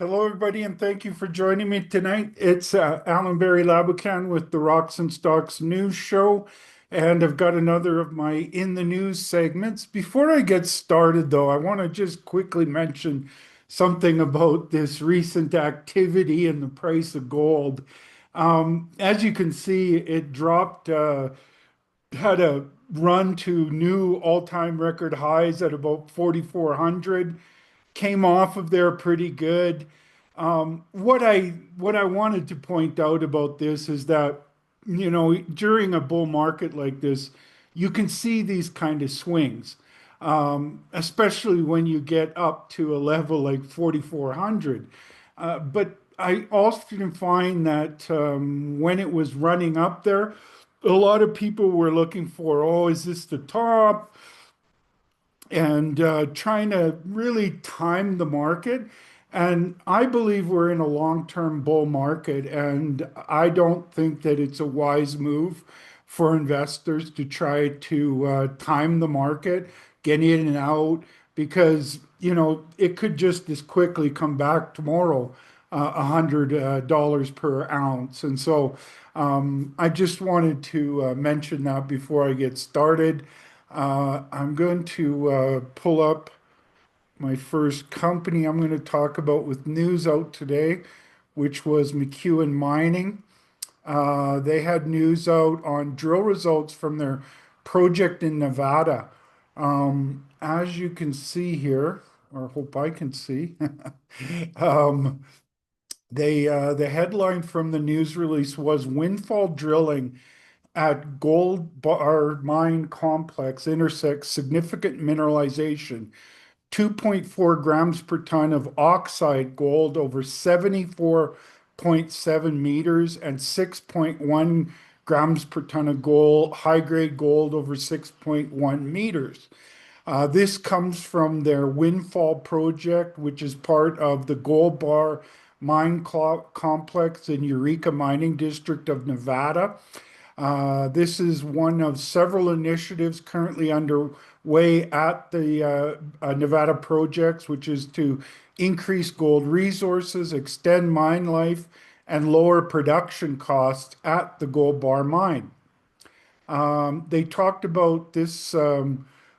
Hello, everybody, and thank you for joining me tonight. It's Allan Laboucan with the Rocks and Stocks News Show, and I've got another of my In the News segments. Before I get started, though, I want to just quickly mention something about this recent activity in the price of gold. As you can see, it dropped, had a run to new all-time record highs at about 4,400, came off of there pretty good. What I wanted to point out about this is that, during a bull market like this, you can see these kind of swings, especially when you get up to a level like 4,400. But I often find that when it was running up there, a lot of people were looking for, oh, is this the top? And trying to really time the market. And I believe we're in a long-term bull market, and I don't think that it's a wise move for investors to try to time the market, get in and out, because it could just as quickly come back tomorrow, $100 per ounce. And so I just wanted to mention that before I get started. I'm going to pull up my first company I'm going to talk about with news out today, which was McEwen Mining. They had news out on drill results from their project in Nevada. As you can see here, or hope I can see, um, the headline from the news release was Windfall Drilling at Gold Bar Mine Complex intersects significant mineralization, 2.4 grams per ton of oxide gold over 74.7 meters and 6.1 grams per ton of gold, high-grade gold over 6.1 meters. This comes from their Windfall project, which is part of the Gold Bar Mine Complex in Eureka Mining District of Nevada. This is one of several initiatives currently underway at the Nevada projects, which is to increase gold resources, extend mine life, and lower production costs at the Gold Bar mine. They talked about this.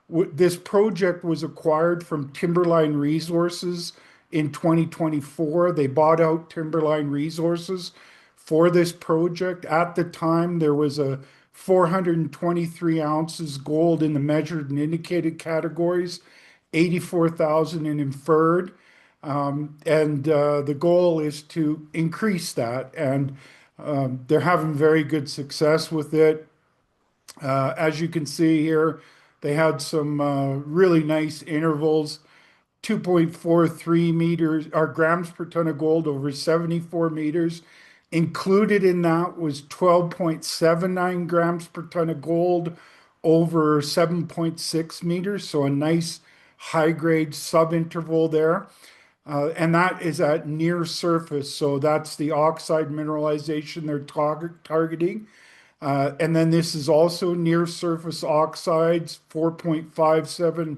This project was acquired from Timberline Resources in 2024. They bought out Timberline Resources for this project. At the time, there was a 423 ounces gold in the measured and indicated categories, 84,000 in inferred. And the goal is to increase that. And they're having very good success with it. As you can see here, they had some really nice intervals, 2.43 meters or grams per ton of gold over 74 meters. Included in that was 12.79 grams per ton of gold over 7.6 meters. So a nice high grade subinterval there. And that is at near surface. So that's the oxide mineralization they're targeting. And then this is also near surface oxides, 4.57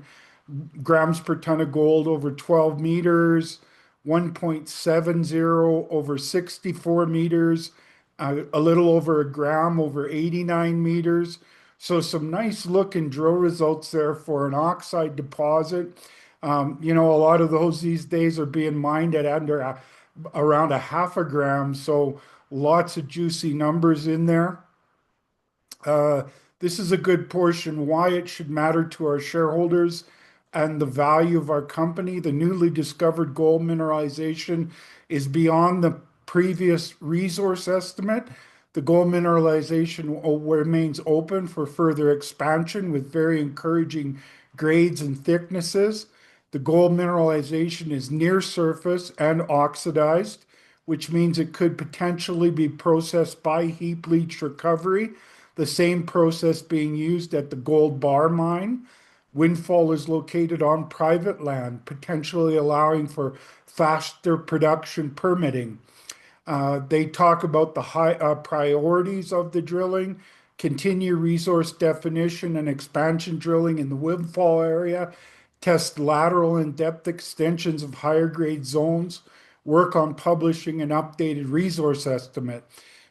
grams per ton of gold over 12 meters, 1.70 over 64 meters, a little over a gram over 89 meters. So some nice looking drill results there for an oxide deposit. A lot of those these days are being mined at around a half a gram. So lots of juicy numbers in there. This is a good portion why it should matter to our shareholders and the value of our company. The newly discovered gold mineralization is beyond the previous resource estimate. The gold mineralization remains open for further expansion with very encouraging grades and thicknesses. The gold mineralization is near surface and oxidized, which means it could potentially be processed by heap leach recovery, the same process being used at the Gold Bar mine. Windfall is located on private land, potentially allowing for faster production permitting. They talk about the high priorities of the drilling, continue resource definition and expansion drilling in the Windfall area, test lateral and depth extensions of higher grade zones work on publishing an updated resource estimate.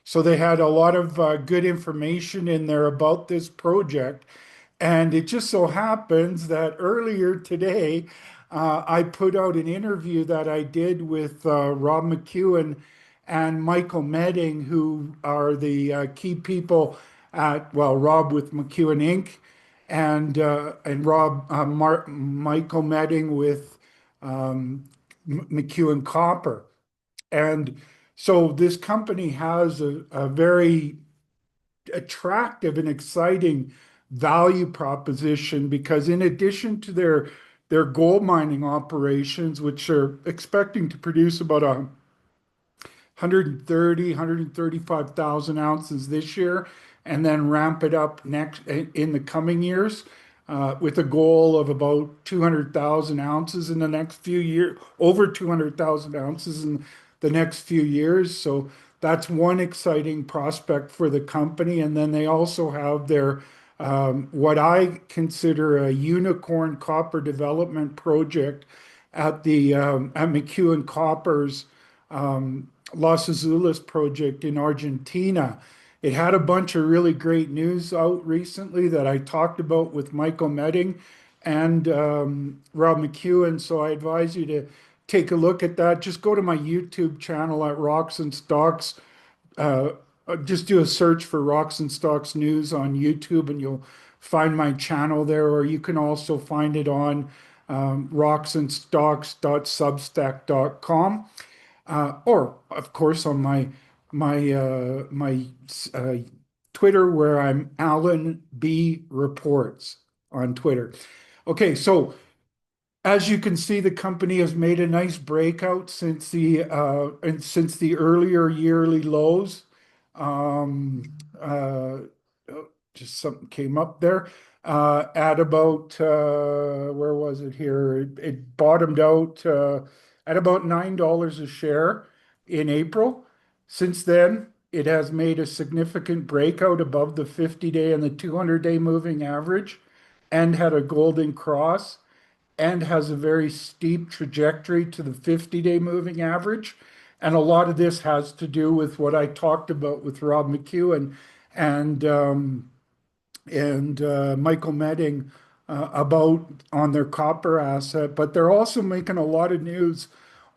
So they had a lot of good information in there about this project. And it just so happens that earlier today, I put out an interview that I did with Rob McEwen and Michael Medding, who are the key people at, well, Rob with McEwen Inc. and Michael Medding with McEwen Copper. And so this company has a very attractive and exciting value proposition because in addition to their gold mining operations, which are expecting to produce about 130, 135,000 ounces this year, and then ramp it up next in the coming years, with a goal of about 200,000 ounces in the next few years, over 200,000 ounces in the next few years. So that's one exciting prospect for the company. And then they also have their what I consider a unicorn copper development project at McEwen Copper's Los Azules project in Argentina. It had a bunch of really great news out recently that I talked about with Michael Medding and Rob McEwen. So I advise you to take a look at that. Just go to my YouTube channel at Rocks and Stocks. Uh, just do a search for Rocks and Stocks News on YouTube and you'll find my channel there. Or you can also find it on rocksandstocks.substack.com, or of course on my uh, Twitter, where I'm Allan B Reports on Twitter. Okay, so as you can see, the company has made a nice breakout since the earlier yearly lows. Um, uh, oh, just something came up there at about where was it here? It bottomed out at about $9 a share in April. Since then, it has made a significant breakout above the 50-day and the 200-day moving average, and had a golden cross, and has a very steep trajectory to the 50-day moving average. And a lot of this has to do with what I talked about with Rob McEwen and Michael Medding about on their copper asset, but they're also making a lot of news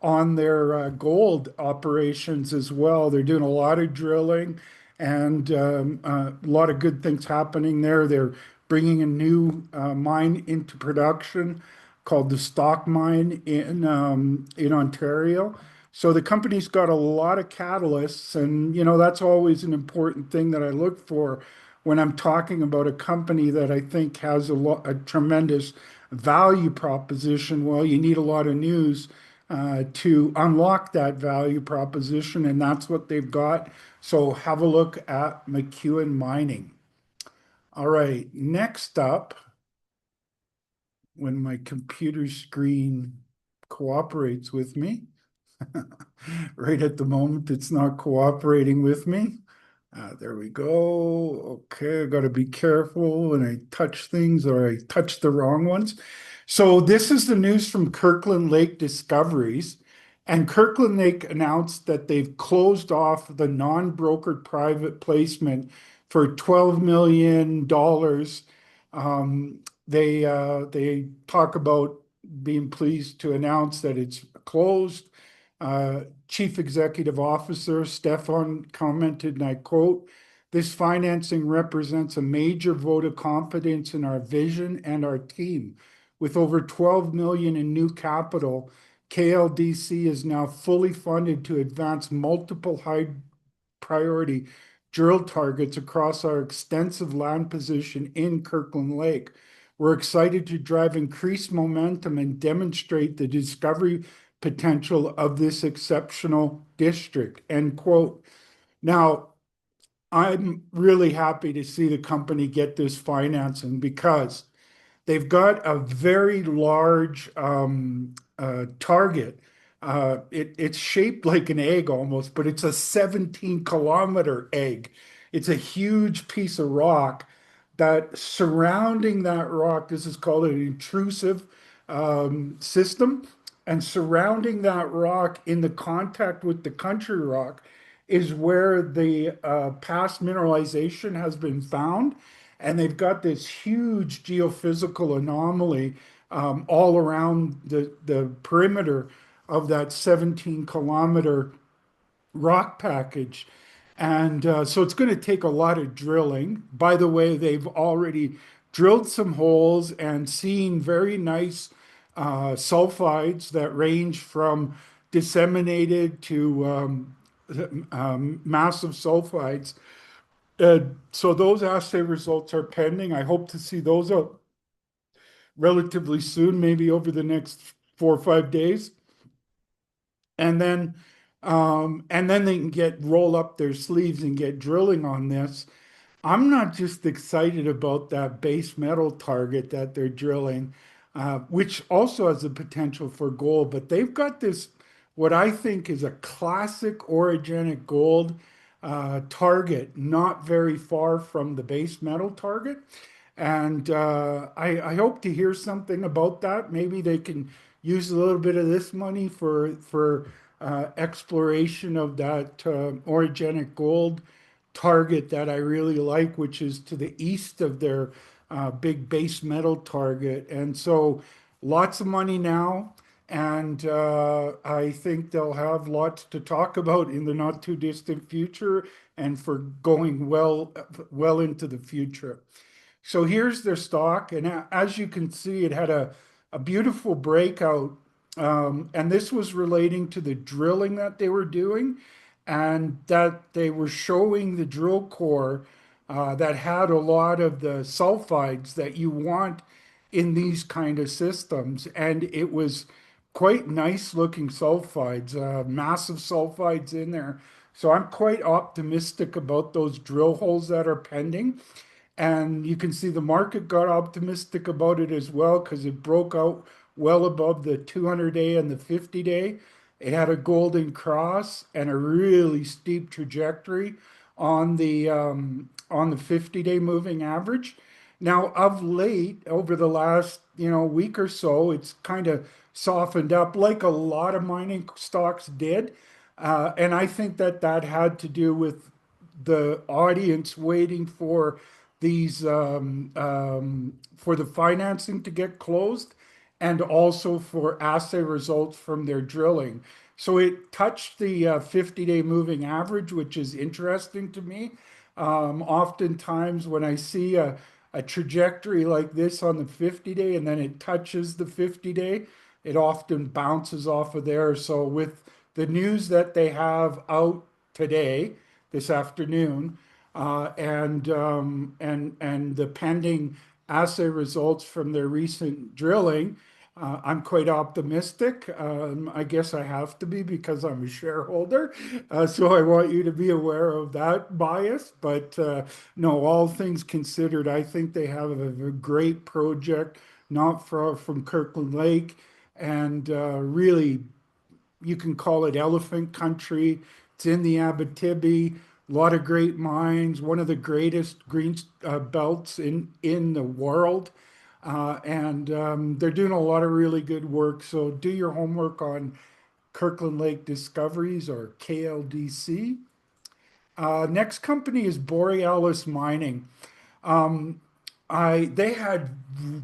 on their gold operations as well. They're doing a lot of drilling and a lot of good things happening there. They're bringing a new mine into production called the Stock Mine in Ontario. So the company's got a lot of catalysts, and that's always an important thing that I look for when I'm talking about a company that I think has a tremendous value proposition. Well, you need a lot of news to unlock that value proposition, and that's what they've got. So have a look at McEwen Mining. All right, next up, when my computer screen cooperates with me, right at the moment, it's not cooperating with me. There we go. Okay, I got to be careful when I touch things or I touch the wrong ones. So this is the news from Kirkland Lake Discoveries. And Kirkland Lake announced that they've closed off the non-brokered private placement for $12 million. They talk about being pleased to announce that it's closed. Chief Executive Officer Stefan commented, and I quote, "This financing represents a major vote of confidence in our vision and our team. With over 12 million in new capital, KLDC is now fully funded to advance multiple high priority drill targets across our extensive land position in Kirkland Lake. We're excited to drive increased momentum and demonstrate the discovery potential of this exceptional district," end quote. Now, I'm really happy to see the company get this financing because they've got a very large target. It's shaped like an egg almost, but it's a 17-kilometer egg. It's a huge piece of rock that surrounding that rock, this is called an intrusive system. And surrounding that rock in the contact with the country rock is where the past mineralization has been found. And they've got this huge geophysical anomaly all around the perimeter of that 17-kilometer rock package. And so it's going to take a lot of drilling. By the way, they've already drilled some holes and seen very nice sulfides that range from disseminated to massive sulfides. So those assay results are pending. I hope to see those out relatively soon, maybe over the next 4 or 5 days. And then they can get roll up their sleeves and get drilling on this. I'm not just excited about that base metal target that they're drilling, which also has the potential for gold, but they've got this, what I think is a classic orogenic gold target, not very far from the base metal target. And I hope to hear something about that. Maybe they can use a little bit of this money for exploration of that orogenic gold target that I really like, which is to the east of their big base metal target. And so lots of money now. And I think they'll have lots to talk about in the not too distant future and for going well into the future. So here's their stock. And as you can see, it had a beautiful breakout. And this was relating to the drilling that they were doing and that they were showing the drill core that had a lot of the sulfides that you want in these kind of systems. And it was quite nice looking sulfides, massive sulfides in there. So I'm quite optimistic about those drill holes that are pending. And you can see the market got optimistic about it as well because it broke out well above the 200-day and the 50-day. It had a golden cross and a really steep trajectory on the 50-day moving average. Now, of late, over the last week or so, it's kind of softened up like a lot of mining stocks did. And I think that that had to do with the audience waiting for these for the financing to get closed and also for assay results from their drilling. So it touched the 50-day moving average, which is interesting to me. Oftentimes, when I see a trajectory like this on the 50-day and then it touches the 50-day, it often bounces off of there. So with the news that they have out today, this afternoon, and the pending assay results from their recent drilling, I'm quite optimistic. I guess I have to be because I'm a shareholder. So I want you to be aware of that bias. But no, all things considered, I think they have a great project, not far from Kirkland Lake, and really you can call it elephant country. It's in the Abitibi, a lot of great mines, one of the greatest green belts in the world. And they're doing a lot of really good work. So do your homework on Kirkland Lake Discoveries or KLDC. Next company is Borealis Mining. They had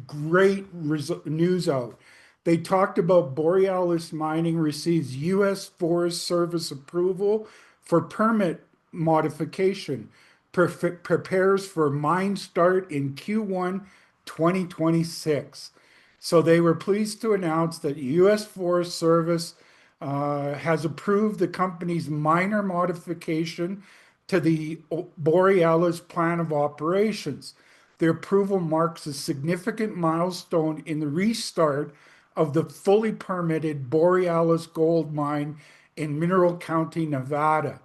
great news out. They talked about Borealis Mining receives U.S. Forest Service approval for permit modification, prepares for mine start in Q1 2026. So they were pleased to announce that U.S. Forest Service has approved the company's minor modification to the Borealis plan of operations. The approval marks a significant milestone in the restart of the fully permitted Borealis gold mine in Mineral County, Nevada.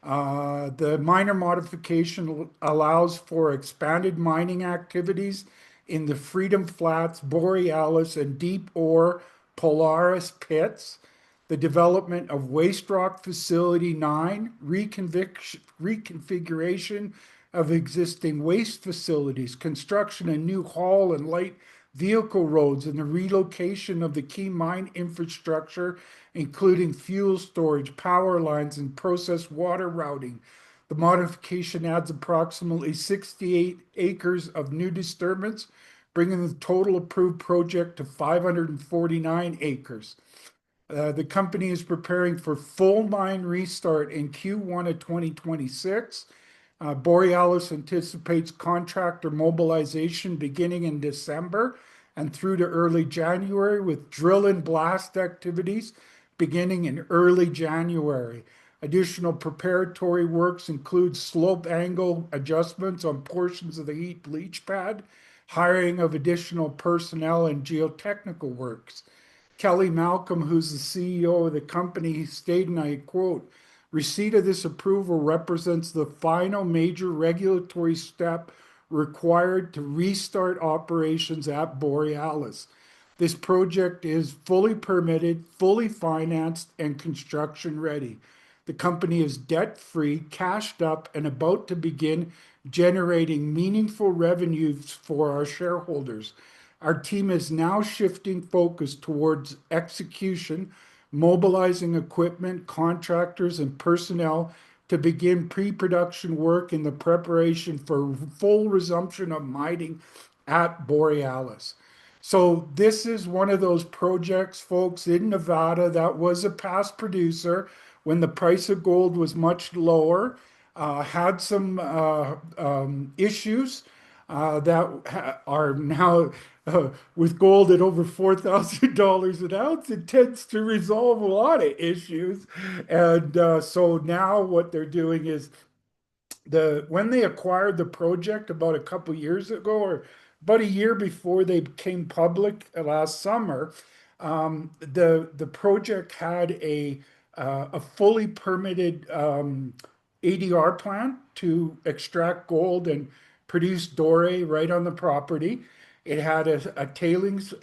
The minor modification allows for expanded mining activities in the Freedom Flats, Borealis, and Deep Ore Polaris pits, the development of Waste Rock Facility 9, reconfiguration of existing waste facilities, construction of new haul and light vehicle roads, and the relocation of the key mine infrastructure, including fuel storage, power lines, and process water routing. The modification adds approximately 68 acres of new disturbance, bringing the total approved project to 549 acres. The company is preparing for full mine restart in Q1 of 2026. Borealis anticipates contractor mobilization beginning in December and through to early January, with drill and blast activities beginning in early January. Additional preparatory works include slope angle adjustments on portions of the heap leach pad, hiring of additional personnel, and geotechnical works. Kelly Malcolm, who's the CEO of the company, stated, and I quote, "Receipt of this approval represents the final major regulatory step required to restart operations at Borealis. This project is fully permitted, fully financed, and construction ready. The company is debt-free, cashed up, and about to begin generating meaningful revenues for our shareholders. Our team is now shifting focus towards execution, mobilizing equipment, contractors, and personnel to begin pre-production work in the preparation for full resumption of mining at Borealis." So this is one of those projects, folks, in Nevada that was a past producer when the price of gold was much lower, had some issues that are now with gold at over $4,000 an ounce. It tends to resolve a lot of issues. And so now what they're doing is when they acquired the project about a couple years ago, or about a year before they came public last summer, the project had a fully permitted ADR plant to extract gold and produce doré right on the property. It had a tailings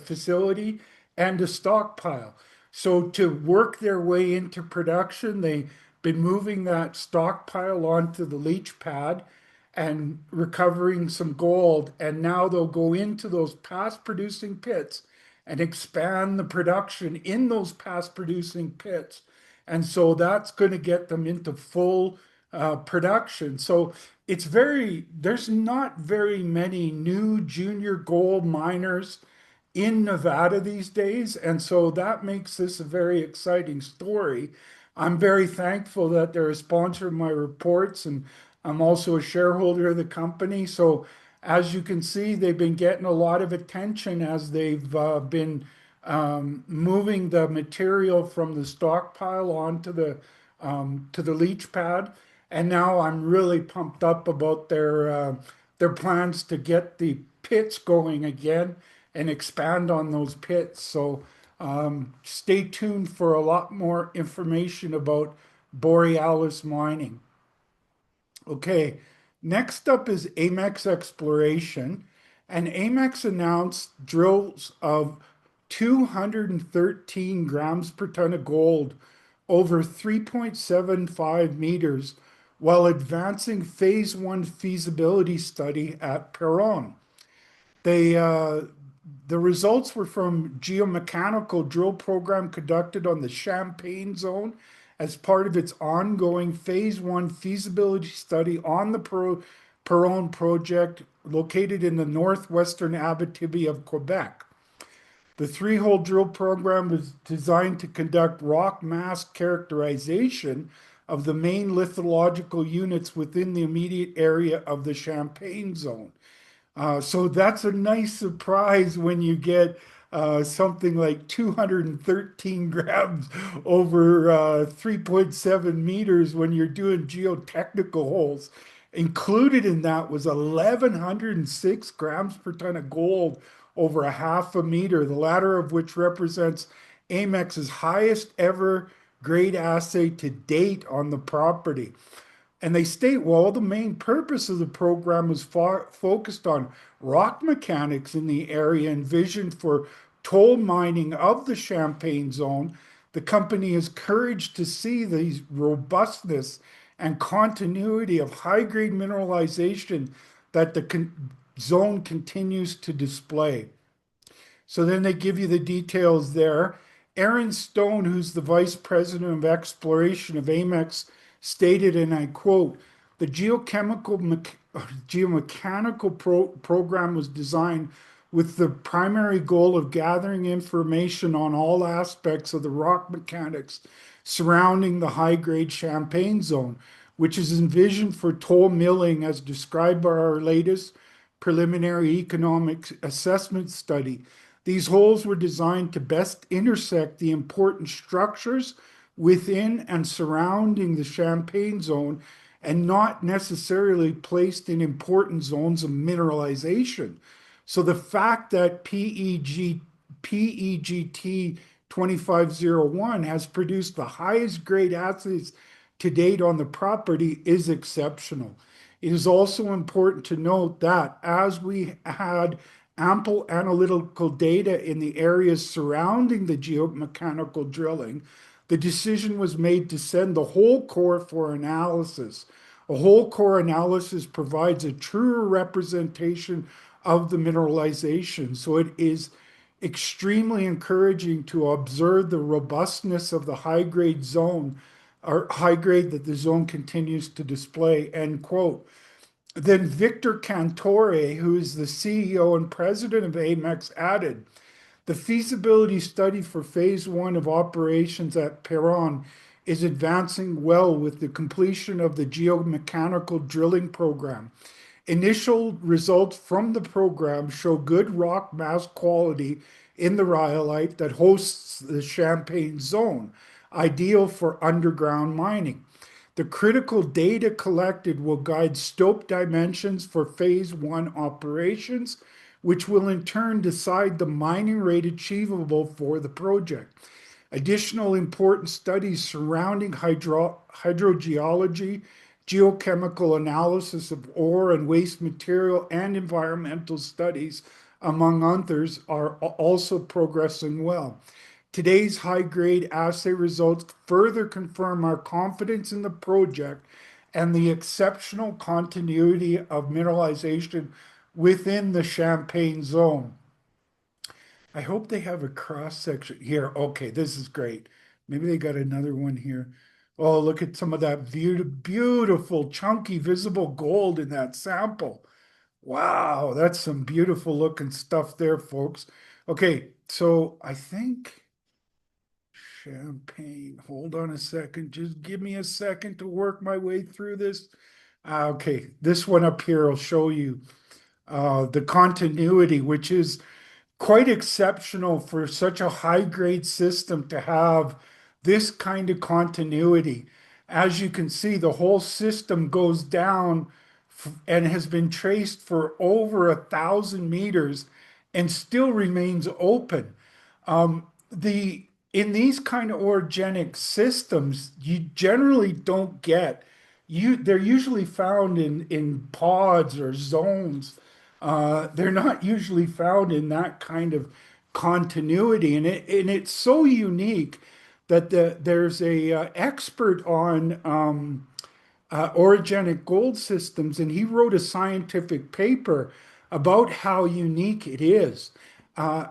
facility and a stockpile. So to work their way into production, they've been moving that stockpile onto the leach pad and recovering some gold. And now they'll go into those past producing pits and expand the production in those past producing pits. And so that's going to get them into full production. So there's not very many new junior gold miners in Nevada these days. And so that makes this a very exciting story. I'm very thankful that they're a sponsor of my reports, and I'm also a shareholder of the company. So as you can see, they've been getting a lot of attention as they've been moving the material from the stockpile onto the leach pad. And now I'm really pumped up about their plans to get the pits going again and expand on those pits. So stay tuned for a lot more information about Borealis Mining. Okay, next up is Amex Exploration, and Amex announced drills of 213 grams per ton of gold over 3.75 meters while advancing phase one feasibility study at Perron. They the results were from geomechanical drill program conducted on the Champagne zone as part of its ongoing phase one feasibility study on the Perron project located in the northwestern Abitibi of Quebec. The three-hole drill program was designed to conduct rock mass characterization of the main lithological units within the immediate area of the Champagne zone. So that's a nice surprise when you get something like 213 grams over 3.7 meters when you're doing geotechnical holes. Included in that was 1,106 grams per ton of gold over a half a meter, the latter of which represents Amex's highest ever grade assay to date on the property. And they state, well, the main purpose of the program was focused on rock mechanics in the area and vision for toll mining of the Champagne zone. The company is encouraged to see the robustness and continuity of high-grade mineralization that zone continues to display. So then they give you the details there. Aaron Stone, who's the vice president of exploration of Amex, stated, and I quote, the geomechanical program was designed with the primary goal of gathering information on all aspects of the rock mechanics surrounding the high-grade Champagne zone, which is envisioned for toll milling as described by our latest preliminary economic assessment study. These holes were designed to best intersect the important structures within and surrounding the Champagne zone and not necessarily placed in important zones of mineralization. So the fact that PEGT 2501 has produced the highest grade assays to date on the property is exceptional. It is also important to note that as we had ample analytical data in the areas surrounding the geomechanical drilling, the decision was made to send the whole core for analysis. A whole core analysis provides a truer representation of the mineralization. So it is extremely encouraging to observe the robustness of the high grade zone or high grade that the zone continues to display, end quote. Then Victor Cantore, who is the CEO and president of Amex, added, the feasibility study for phase one of operations at Perron is advancing well with the completion of the geomechanical drilling program. Initial results from the program show good rock mass quality in the rhyolite that hosts the Champagne zone, ideal for underground mining. The critical data collected will guide stope dimensions for phase one operations, which will in turn decide the mining rate achievable for the project. Additional important studies surrounding hydrogeology, geochemical analysis of ore and waste material, and environmental studies, among others, are also progressing well. Today's high-grade assay results further confirm our confidence in the project and the exceptional continuity of mineralization within the Champagne zone. I hope they have a cross section here. Okay, this is great. Maybe they got another one here. Oh, look at some of that beautiful, chunky, visible gold in that sample. Wow, that's some beautiful looking stuff there, folks. Okay, so I think Champagne. Hold on a second. Just give me a second to work my way through this. Okay, this one up here will show you the continuity, which is quite exceptional for such a high grade system to have this kind of continuity. As you can see, the whole system goes down and has been traced for over 1,000 meters and still remains open. The in these kind of orogenic systems, you generally don't get they're usually found in pods or zones. They're not usually found in that kind of continuity, and it's so unique that there's a expert on orogenic gold systems, and he wrote a scientific paper about how unique it is. Yeah,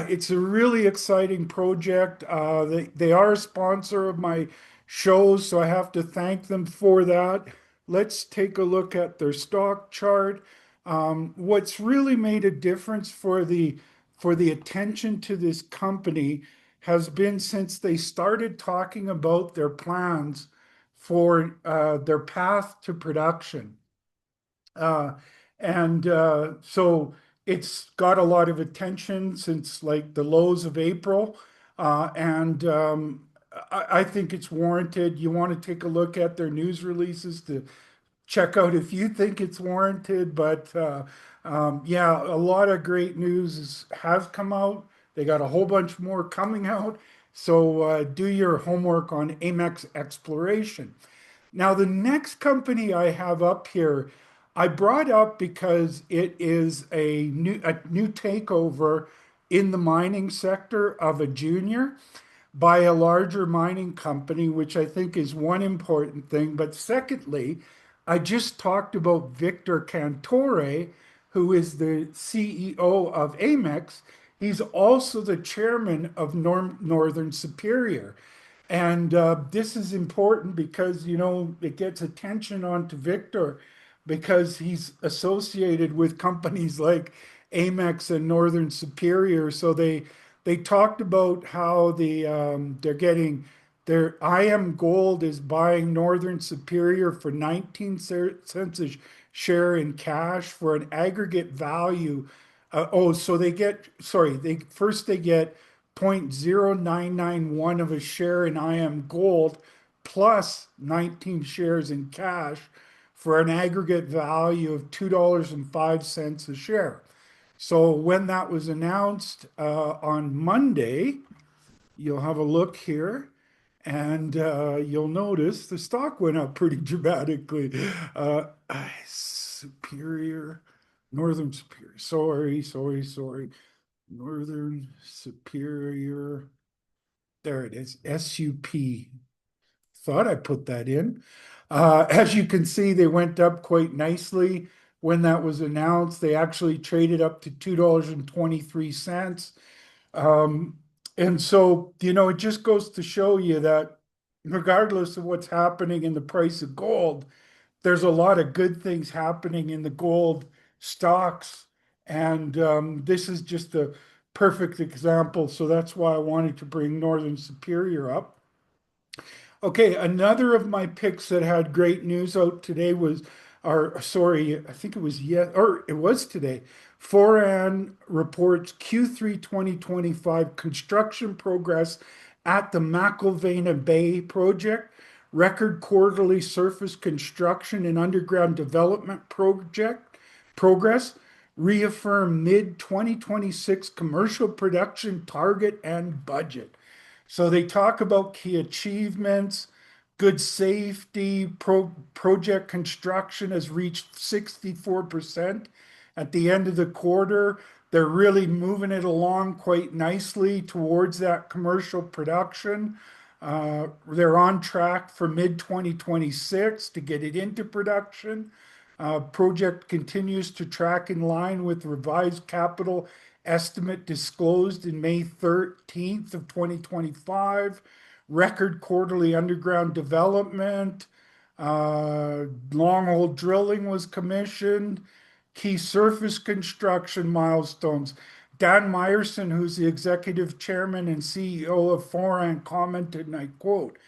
it's a really exciting project. They are a sponsor of my shows, so I have to thank them for that. Let's take a look at their stock chart. What's really made a difference for the attention to this company has been since they started talking about their plans for their path to production. So it's got a lot of attention since like the lows of April. I think it's warranted. You want to take a look at their news releases to check out if you think it's warranted. Yeah, a lot of great news has come out. They got a whole bunch more coming out. So do your homework on Amex Exploration. Now, the next company I have up here, I brought up because it is a new takeover in the mining sector of a junior by a larger mining company, which I think is one important thing. But secondly, I just talked about Victor Cantore, who is the CEO of Amex. He's also the chairman of Northern Superior. And this is important because, it gets attention onto Victor because he's associated with companies like Amex and Northern Superior. So they talked about how they're getting their IM Gold is buying Northern Superior for 19 cents a share in cash for an aggregate value. So they get 0.0991 of a share in IM Gold plus 19 shares in cash for an aggregate value of $2.05 a share. So when that was announced on Monday, you'll have a look here and you'll notice the stock went up pretty dramatically. Superior, Northern Superior, sorry. Northern Superior. There it is, SUP. Thought I put that in. As you can see, they went up quite nicely when that was announced. They actually traded up to $2.23. Um, and so, it just goes to show you that regardless of what's happening in the price of gold, there's a lot of good things happening in the gold stocks. And this is just a perfect example. So that's why I wanted to bring Northern Superior up. Okay, another of my picks that had great news out today was, or sorry, I think it was or it was today. Foran reports Q3 2025 construction progress at the McEwen Bay project, record quarterly surface construction and underground development project progress, reaffirm mid 2026 commercial production target and budget. So they talk about key achievements, good safety, project construction has reached 64% at the end of the quarter. They're really moving it along quite nicely towards that commercial production. They're on track for mid 2026 to get it into production. Project continues to track in line with revised capital estimate disclosed in May 13th of 2025. Record quarterly underground development. Long hole drilling was commissioned. Key surface construction milestones. Dan Myerson, who's the executive chairman and CEO of Foran, commented, and I quote,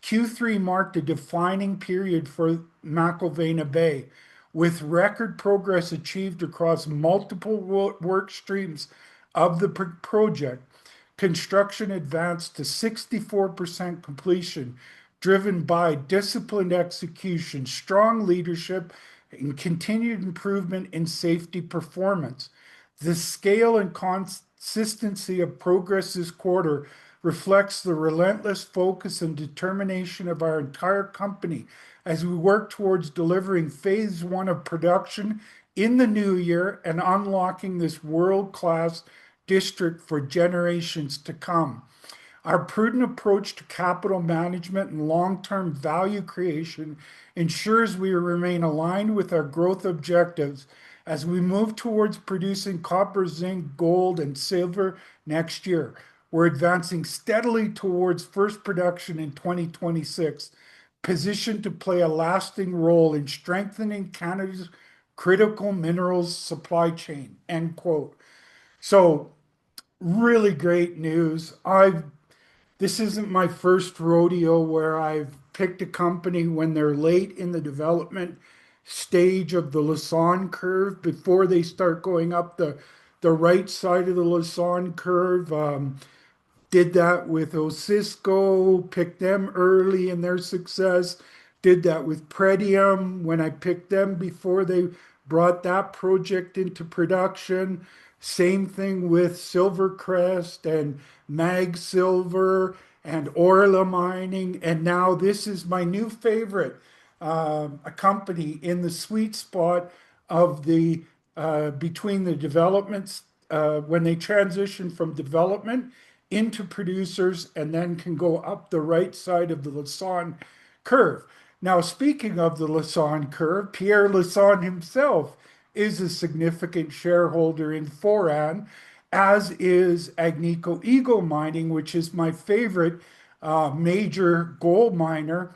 Q3 marked a defining period for McEwen Bay, with record progress achieved across multiple work streams of the project. Construction advanced to 64% completion, driven by disciplined execution, strong leadership, and continued improvement in safety performance. The scale and consistency of progress this quarter reflects the relentless focus and determination of our entire company as we work towards delivering phase one of production in the new year and unlocking this world-class district for generations to come. Our prudent approach to capital management and long-term value creation ensures we remain aligned with our growth objectives as we move towards producing copper, zinc, gold, and silver next year. We're advancing steadily towards first production in 2026, positioned to play a lasting role in strengthening Canada's critical minerals supply chain, end quote. So really great news. This isn't my first rodeo where I've picked a company when they're late in the development stage of the Lassonde curve before they start going up the right side of the Lassonde curve. Did that with Osisko, picked them early in their success. Did that with Pretium when I picked them before they brought that project into production. Same thing with Silvercrest and Mag Silver and Orla Mining. And now this is my new favorite, a company in the sweet spot of the between the developments when they transition from development into producers and then can go up the right side of the Lassonde curve. Now, speaking of the Lassonde curve, Pierre Lassonde himself is a significant shareholder in Foran, as is Agnico Eagle Mining, which is my favorite major gold miner.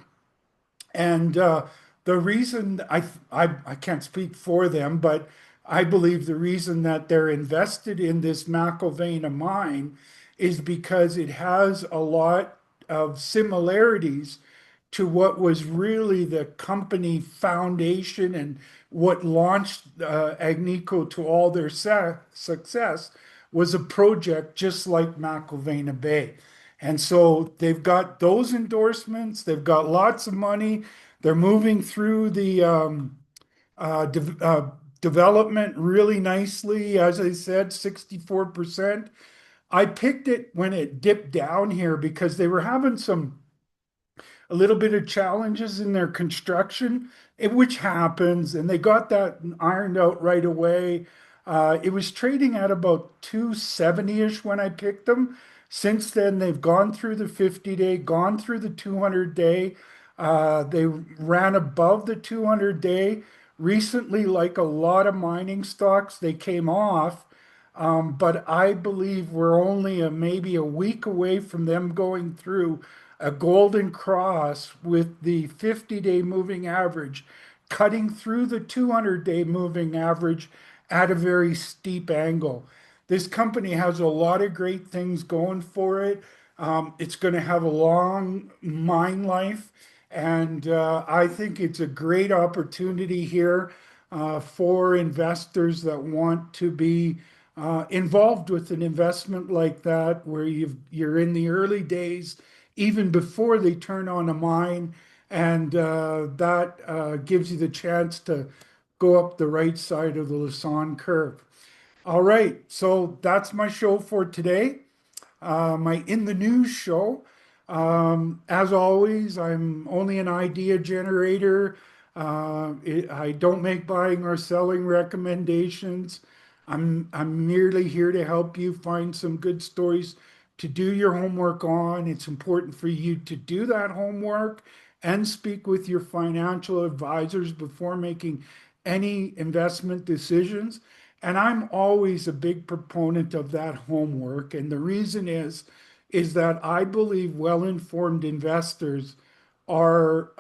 And the reason I can't speak for them, but I believe the reason that they're invested in this McEwen mine is because it has a lot of similarities to what was really the company foundation and what launched Agnico to all their success was a project just like McIlvenna Bay. And so they've got those endorsements, they've got lots of money, they're moving through the development really nicely. As I said, 64%. I picked it when it dipped down here because they were having a little bit of challenges in their construction, which happens, and they got that ironed out right away. It was trading at about 270-ish when I picked them. Since then, they've gone through the 50-day, gone through the 200-day. They ran above the 200-day. Recently, like a lot of mining stocks, they came off. But I believe we're only maybe a week away from them going through a golden cross with the 50-day moving average cutting through the 200-day moving average at a very steep angle. This company has a lot of great things going for it. It's going to have a long mine life, and I think it's a great opportunity here for investors that want to be involved with an investment like that, where you're in the early days, even before they turn on a mine, and that gives you the chance to go up the right side of the Lassonde curve. All right, so that's my show for today, my In the News show. As always, I'm only an idea generator. I don't make buying or selling recommendations. I'm merely here to help you find some good stories to do your homework on. It's important for you to do that homework and speak with your financial advisors before making any investment decisions. And I'm always a big proponent of that homework. And the reason is that I believe well-informed investors are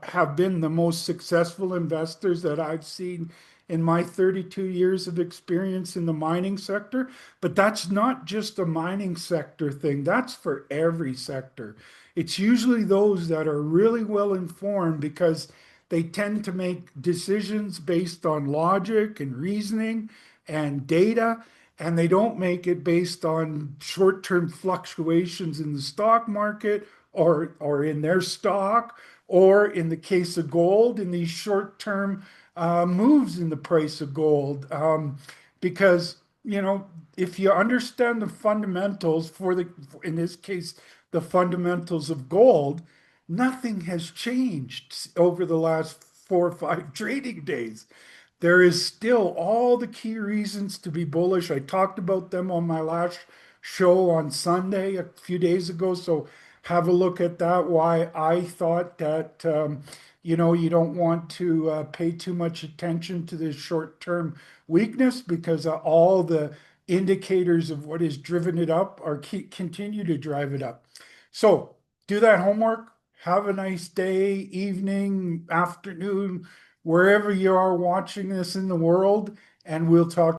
have been the most successful investors that I've seen in my 32 years of experience in the mining sector. But that's not just a mining sector thing, that's for every sector. It's usually those that are really well informed because they tend to make decisions based on logic and reasoning and data, and they don't make it based on short-term fluctuations in the stock market or in their stock, or in the case of gold, in these short-term moves in the price of gold. Because, if you understand the fundamentals in this case, the fundamentals of gold, nothing has changed over the last 4 or 5 trading days. There is still all the key reasons to be bullish. I talked about them on my last show on Sunday a few days ago. So have a look at that. Why I thought that, you don't want to pay too much attention to this short-term weakness, because all the indicators of what has driven it up continue to drive it up. So do that homework. Have a nice day, evening, afternoon, wherever you are watching this in the world, and we'll talk